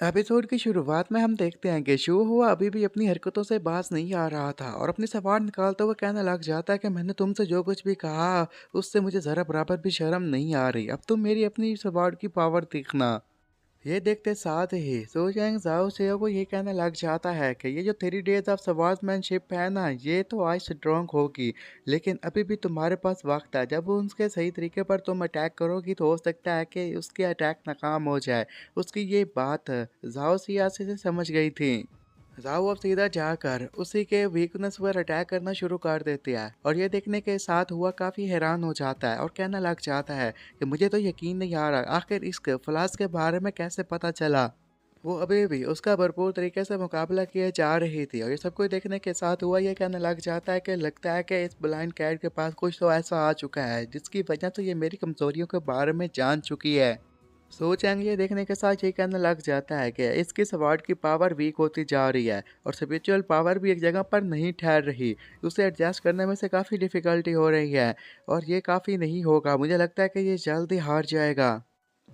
Episode की शुरुआत में हम देखते हैं कि शू हुआ अभी भी अपनी हरकतों से बाज नहीं आ रहा था और अपनी सवार निकालते हुए कहने लग जाता है कि मैंने तुमसे जो कुछ भी कहा उससे मुझे जरा बराबर भी शर्म नहीं आ रही। अब तुम मेरी अपनी सवार की पावर देखना। ये देखते साथ ही सो चैंग जाओ सेओ को ये कहने लग जाता है कि ये जो 3 डेज ऑफ सवार्समैनशिप है ना, ये तो आज स्ट्रॉन्ग होगी, लेकिन अभी भी तुम्हारे पास वक्त है। जब उसके सही तरीके पर तुम अटैक करोगी तो हो सकता है कि उसके अटैक नाकाम हो जाए। उसकी ये बात जाओ सियासी से समझ गई थी। जाओ अब सीधा जाकर उसी के वीकनेस पर अटैक करना शुरू कर देती है और ये देखने के साथ हुआ काफ़ी हैरान हो जाता है और कहने लग जाता है कि मुझे तो यकीन नहीं आ रहा आखिर इस फ्लास्क के बारे में कैसे पता चला। वो अभी भी उसका भरपूर तरीके से मुकाबला किए जा रही थी और ये सब कुछ देखने के साथ हुआ ये कहने लग जाता है कि लगता है कि इस ब्लाइंड कैट के पास कुछ तो ऐसा आ चुका है जिसकी वजह से ये मेरी कमजोरियों के बारे में जान चुकी है। सो चैंग ये देखने के साथ ये कहने लग जाता है कि इसकी स्वॉर्ड की पावर वीक होती जा रही है और स्पिरिचुअल पावर भी एक जगह पर नहीं ठहर रही। उसे एडजस्ट करने में से काफ़ी डिफ़िकल्टी हो रही है और ये काफ़ी नहीं होगा। मुझे लगता है कि ये जल्द ही हार जाएगा।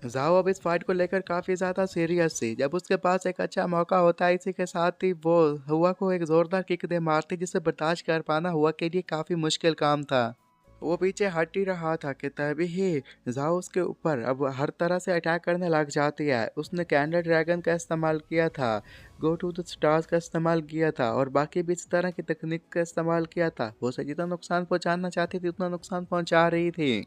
जाओ अब इस फाइट को लेकर काफ़ी ज़्यादा सीरियस थी। जब उसके पास एक अच्छा मौका होता है इसी के साथ ही वो हुआ को एक ज़ोरदार किक दे मारती जिसे बर्दाश्त कर पाना हुआ के लिए काफ़ी मुश्किल काम था। वो पीछे हट ही रहा था कि तभी ही जाओ उसके ऊपर अब हर तरह से अटैक करने लग जाती है। उसने कैंडल ड्रैगन का इस्तेमाल किया था, गो टू द स्टार्स का इस्तेमाल किया था और बाकी भी इस तरह की तकनीक का इस्तेमाल किया था। वो उसे जितना नुकसान पहुंचाना चाहती थी उतना नुकसान पहुंचा रही थी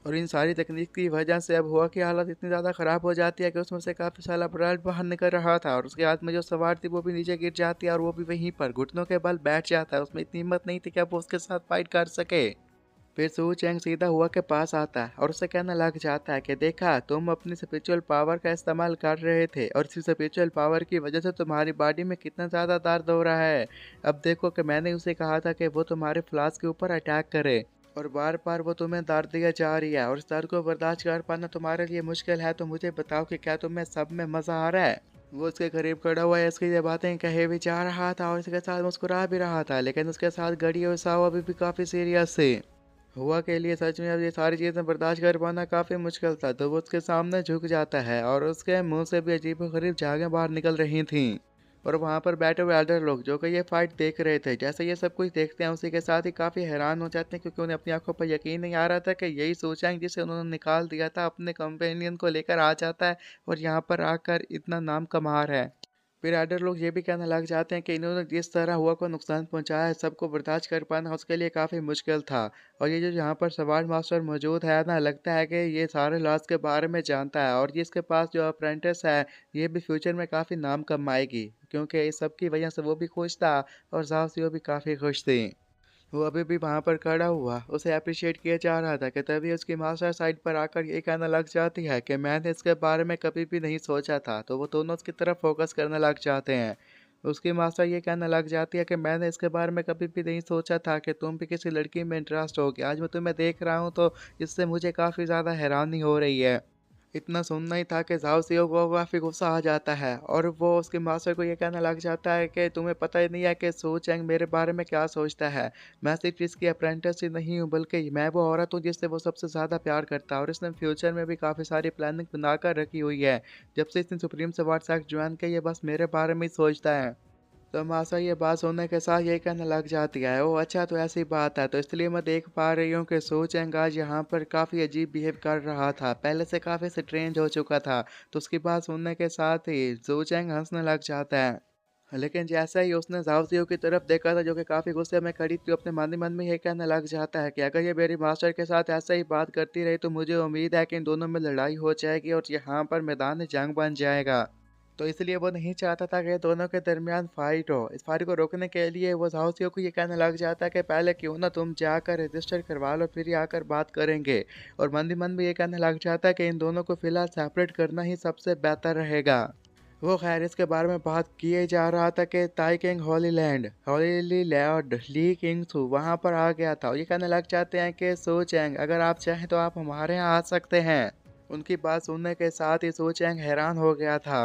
और इन सारी तकनीक की वजह से अब हुआ की हालत इतनी ज़्यादा ख़राब हो जाती है कि उसमें से काफ़ी सारा ब्लड बाहर निकल रहा था और उसके हाथ में जो सवार थी वो भी नीचे गिर जाती है और वो भी वहीं पर घुटनों के बल बैठ जाता है। उसमें इतनी हिम्मत नहीं थी कि अब वो उसके साथ फाइट कर सके। फिर सू चैंग सीधा हुआ के पास आता है और उसे कहने लग जाता है कि देखा तुम अपनी स्पिरिचुअल पावर का इस्तेमाल कर रहे थे और इसी स्पिरिचुअल पावर की वजह से तुम्हारी बॉडी में कितना ज़्यादा दर्द हो रहा है। अब देखो कि मैंने उसे कहा था कि वो तुम्हारे फ्लास्क के ऊपर अटैक करे और बार बार वो तुम्हें दर्द दिया जा रही है और इस दर्द को बर्दाश्त कर पाना तुम्हारे लिए मुश्किल है। तो मुझे बताओ कि क्या तुम्हें सब में मज़ा आ रहा है। वो उसके करीब खड़ा हुआ है, इसकी ये बातें कहे भी जा रहा था और इसके साथ मुस्कुरा भी रहा था, लेकिन उसके साथ घड़ी और साव अभी भी काफ़ी सीरियस थे। हुआ के लिए सच में अब ये सारी चीज़ें बर्दाश्त कर पाना काफ़ी मुश्किल था, तो वो उसके सामने झुक जाता है और उसके मुंह से भी अजीबोगरीब झागें बाहर निकल रही थीं। और वहाँ पर बैठे हुए एल्डर लोग जो कि ये फाइट देख रहे थे, जैसे ये सब कुछ देखते हैं उसी के साथ ही काफ़ी हैरान हो जाते हैं क्योंकि उन्हें अपनी आंखों पर यकीन नहीं आ रहा था कि यही सोचेंग जिसे उन्होंने निकाल दिया था अपने कंपेनियन को लेकर आ जाता है और यहाँ पर आकर इतना नाम कमा रहा है। फिर एडर लोग ये भी कहने लग जाते हैं कि इन्होंने जिस तरह हुआ को नुकसान पहुंचाया है सबको बर्दाश्त कर पाना उसके लिए काफ़ी मुश्किल था। और ये जो यहाँ पर सवार मास्टर मौजूद है ना, लगता है कि ये सारे लॉस के बारे में जानता है और ये इसके पास जो अप्रेंटिस है ये भी फ्यूचर में काफ़ी नाम कमाएगी क्योंकि इस सब की वजह से वो भी खुश था और जाओ भी काफ़ी खुश थी। वो अभी भी वहाँ पर खड़ा हुआ उसे अप्रिशिएट किया जा रहा था कि तभी उसकी मास्टर साइड पर आकर ये कहने लग जाती है कि मैंने इसके बारे में कभी भी नहीं सोचा था। तो वो दोनों उसकी तरफ फोकस करने लग जाते हैं। उसकी मास्टर ये कहने लग जाती है कि मैंने इसके बारे में कभी भी नहीं सोचा था कि तुम भी किसी लड़की में इंटरेस्ट होगी। आज मैं तुम्हें देख रहा हूँ तो इससे मुझे काफ़ी ज़्यादा हैरानी हो रही है। इतना सुनना ही था कि झाओ सीओ को काफ़ी गुस्सा आ जाता है और वो उसके मास्टर को ये कहने लग जाता है कि तुम्हें पता ही नहीं है कि सू चैंग मेरे बारे में क्या सोचता है। मैं सिर्फ इसकी अप्रेंटिस ही नहीं हूँ बल्कि मैं वो औरत हूँ जिससे वो सबसे ज़्यादा प्यार करता है और इसने फ्यूचर में भी काफ़ी सारी प्लानिंग बनाकर रखी हुई है। जब से इसने सुप्रीम से व्हाट्सएप ज्वाइन किया ये बस मेरे बारे में ही सोचता है। तो मासा ये बात सुनने के साथ ये कहने लग जाती है, ओह अच्छा तो ऐसी बात है, तो इसलिए मैं देख पा रही हूँ कि सो चैंग आज यहाँ पर काफ़ी अजीब बिहेव कर रहा था, पहले से काफ़ी स्ट्रेंज हो चुका था। तो उसकी बात सुनने के साथ ही सो चैंग हंसने लग जाता है। लेकिन जैसा ही उसने जाओ सीओ की तरफ देखा था जो कि काफ़ी गुस्से में खड़ी थी, अपने मन ही मन में ये कहने लग जाता है कि अगर ये मेरी मास्टर के साथ ऐसा ही बात करती रही तो मुझे उम्मीद है कि इन दोनों में लड़ाई हो जाएगी और यहाँ पर मैदान जंग बन जाएगा। तो इसलिए वो नहीं चाहता था कि दोनों के दरमियान फाइट हो। इस फाइट को रोकने के लिए वो झाओसियो को ये कहने लग जाता है कि पहले क्यों ना तुम जाकर रजिस्टर करवा लो फिर ही आकर बात करेंगे। और मन ही मन में ये कहने लग जाता है कि इन दोनों को फिलहाल सेपरेट करना ही सबसे बेहतर रहेगा। वो खैर इसके बारे में बात किए जा रहा था कि ताई किंग होली लैंड ली किंग सू वहाँ पर आ गया था और ये कहने लग जाते हैं कि सो चैंग अगर आप चाहें तो आप हमारे यहाँ आ सकते हैं। उनकी बात सुनने के साथ ही सो चैंग हैरान हो गया था।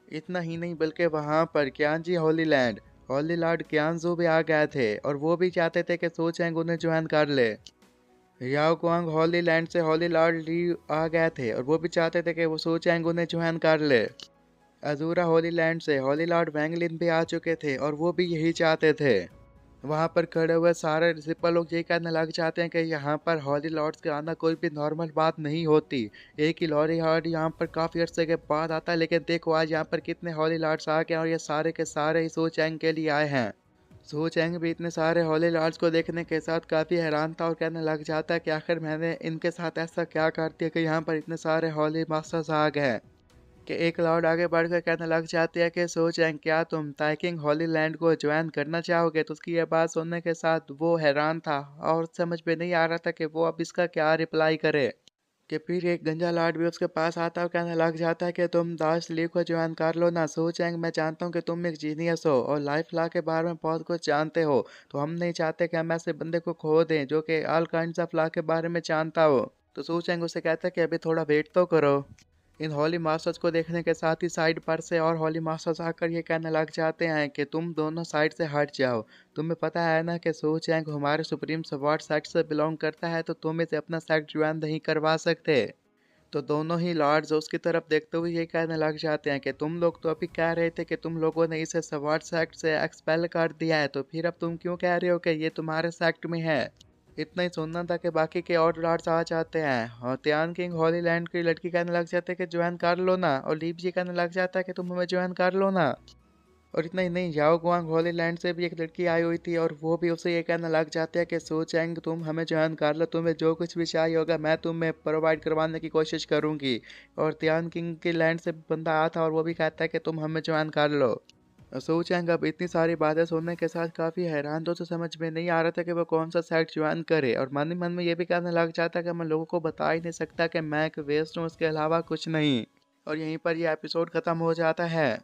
इतना ही नहीं बल्कि वहाँ पर क्यानजी होली लॉर्ड क्यानजू भी आ गए थे और वो भी चाहते थे कि सो चैंग उन्हें ज्वाइन कर ले। याओ कुआंग होली लैंड से होली लॉर्ड ली आ गए थे और वो भी चाहते थे कि वो सो चैंग उन्हें ज्वाइन कर ले। अजूरा होलीलैंड से होली लॉर्ड वैंगलिन भी आ चुके थे और वो भी यही चाहते थे। वहां पर खड़े हुए सारे रिसिपल लोग ये कहने लग जाते हैं कि यहाँ पर हॉली लॉर्ड्स का आना कोई भी नॉर्मल बात नहीं होती। एक ही लॉरी लॉर्ड यहाँ पर काफी अरसे के बाद आता है, लेकिन देखो आज यहाँ पर कितने हॉली लॉर्ड्स आ गए और ये सारे के सारे ही सो चैंग के लिए आए हैं। सो चैंग भी इतने सारे हॉली लॉर्ड्स को देखने के साथ काफी हैरान था और कहने लग जाता है कि आखिर मैंने इनके साथ ऐसा क्या कर दिया कि यहाँ पर इतने सारे हॉली मास्टर्स आ गए हैं। कि एक लॉर्ड आगे बढ़कर कहने लग जाते हैं कि सो चैंग, क्या तुम ताइकिंग हॉलीलैंड को ज्वाइन करना चाहोगे? तो उसकी यह बात सुनने के साथ वो हैरान था और समझ में नहीं आ रहा था कि वो अब इसका क्या रिप्लाई करे। कि फिर एक गंजा लॉर्ड भी उसके पास आता है और कहने लग जाता है कि तुम दास ली को ज्वाइन कर लो ना। सो चैंग, मैं जानता हूँ कि तुम एक जीनियस हो और लाइफ लॉ के बारे में बहुत कुछ जानते हो, तो हम नहीं चाहते कि हम ऐसे बंदे को खो दें जो कि ऑल काइंड्स ऑफ लॉ के बारे में जानता हो। तो सो चैंग उसे कहता है कि अभी थोड़ा वेट तो करो। इन हॉली मास्टर्स को देखने के साथ ही साइड पर से और हॉली मास्टर्स आकर ये कहने लग जाते हैं कि तुम दोनों साइड से हट जाओ। तुम्हें पता है ना कि सो चैंग हमारे सुप्रीम स्वॉर्ड सेक्ट से बिलोंग करता है, तो तुम इसे अपना सेक्ट ज्वाइन नहीं करवा सकते। तो दोनों ही लॉर्ड्स उसकी तरफ देखते हुए ये कहने लग जाते हैं कि तुम लोग तो अभी कह रहे थे कि तुम लोगों ने इसे स्वॉर्ड सेक्ट से एक्सपेल कर दिया है, तो फिर अब तुम क्यों कह रहे हो कि ये तुम्हारे सेक्ट में है? इतना ही सुनना था कि बाकी के और लॉर्ड्स आ जाते हैं और त्यान किंग हॉलीलैंड की लड़की कहने लग जाते हैं कि ज्वाइन कर लो ना, और लीप जी कहने लग जाता है कि तुम हमें ज्वाइन कर लो ना। और इतना ही नहीं, याओ गुआंग हॉलीलैंड से भी एक लड़की आई हुई थी और वो भी उसे ये कहने लग जाते हैं कि सो चैंग, तुम हमें ज्वाइन कर लो, तुम्हें जो कुछ भी चाहिए होगा मैं तुम्हें प्रोवाइड करवाने की कोशिश करूंगी। और त्यान किंग के लैंड से बंदा आया था और वो भी कहता है कि तुम हमें ज्वाइन कर लो। सो चैंग अब इतनी सारी बातें सुनने के साथ काफ़ी हैरान तो उसे समझ में नहीं आ रहा था कि वो कौन सा सेक्ट ज्वाइन करे, और मन ही मन में ये भी कहने लग जाता कि मैं लोगों को बता ही नहीं सकता कि मैं एक वेस्ट हूँ, उसके अलावा कुछ नहीं। और यहीं पर ये एपिसोड ख़त्म हो जाता है।